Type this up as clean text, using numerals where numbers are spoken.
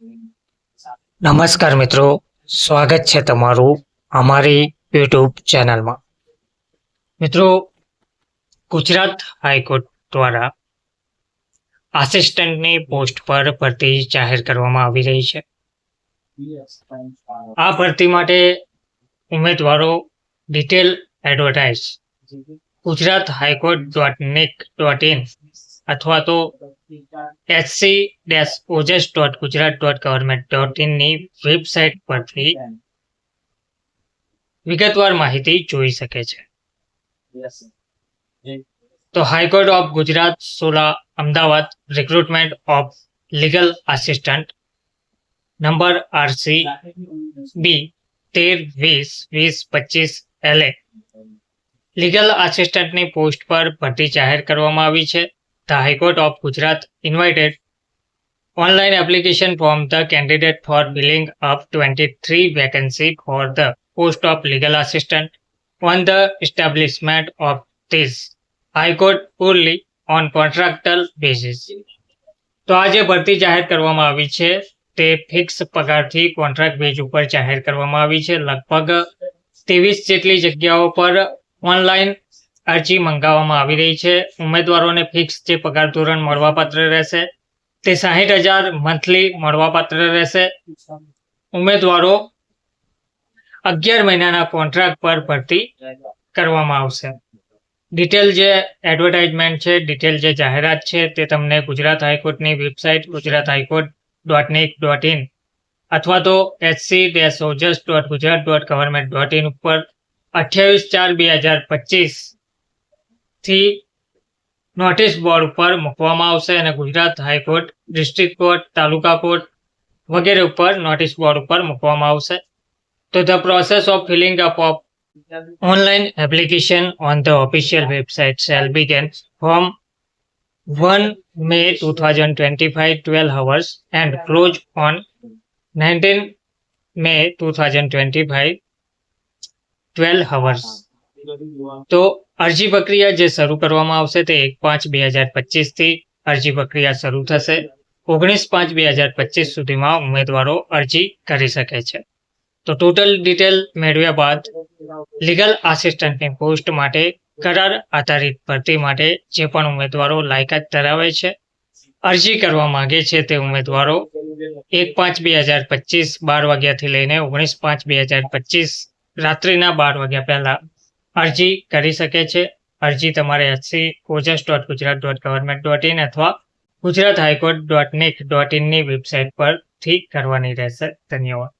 નમસ્કાર મિત્રો, સ્વાગત છે તમારું અમારી યુટ્યુબ ચેનલમાં। મિત્રો, ગુજરાત હાઈકોર્ટ દ્વારા આસિસ્ટન્ટની પોસ્ટ પર ભરતી જાહેર કરવામાં આવી રહી છે। આ ભરતી માટે ઉમેદવારો ડિટેલ એડવર્ટાઇઝ ગુજરાત HighCourt.nic.in અથવા તો hc-ojas.gujarat.government.in ની વેબસાઇટ પરથી વિગતવાર માહિતી જોઈ શકે છે। તો high court of Gujarat 16 Ahmedabad recruitment of legal assistant number RC B 13-20-20-25 LA legal આસિસ્ટન્ટની પોસ્ટ પર ભરતી જાહેર કરવામાં આવી છે। The High Court of Gujarat invited online application from the candidate for filling up 23 vacancy for the post of legal assistant on the establishment of this High Court purely on contractual basis। તો આ જે ભરતી જાહેર કરવામાં આવી છે તે fix પગારથી contract base ઉપર જાહેર કરવામાં આવી છે। લગભગ 23 જેટલી જગ્યાઓ પર ઓનલાઈન અરજી મંગાવવામાં આવી રહી છે। ઉમેદવારોને ફિક્સ જે પગાર ધોરણ મળવાપાત્ર રહેશે તે 60,000 મંથલી મળવાપાત્ર રહેશે। ઉમેદવારો 11 મહિનાના કોન્ટ્રાક્ટ પર ભરતી કરવામાં આવશે। ડિટેલ જે એડવર્ટાઇઝમેન્ટ છે, ડિટેલ જે જાહેરાત છે તે તમને ગુજરાત હાઈકોર્ટની વેબસાઇટ gujarathighcourt.nic.in અથવા તો hc-ojas.gujarat.government.in ઉપર 28/4/2025 થી નોટિસ બોર્ડ ઉપર મૂકવામાં આવશે અને Gujarat high court, district court, taluka court વગેરે ઉપર નોટિસ બોર્ડ ઉપર મૂકવામાં આવશે। તો the process of filling up of online application on the official website shall begin from 1 May 2025 12 hours and close on 19 May 2025 12 hours। તો અરજી પ્રક્રિયા જે શરૂ કરવામાં આવશે તે 1/5/2025 થી અરજી પ્રક્રિયા શરૂ થશે। 19/5/2025 સુધીમાં ઉમેદવારો અરજી કરી શકે છે। તો ટોટલ ડિટેલ મેળવ્યા બાદ લીગલ આસિસ્ટન્ટની પોસ્ટ માટે કરાર આધારિત ભરતી માટે જે પણ ઉમેદવારો લાયકાત ધરાવે છે, અરજી કરવા માંગે છે તે ઉમેદવારો 1/5/2025 12 વાગ્યાથી લઈને 19/5/2025 રાત્રિના 12 વાગ્યા પહેલા અરજી કરી શકે છે। અરજી તમારે hc-ojas.gujarat.government.in અથવા gujarathighcourt.nic.in ની વેબસાઇટ પરથી કરવાની રહેશે। ધન્યવાદ।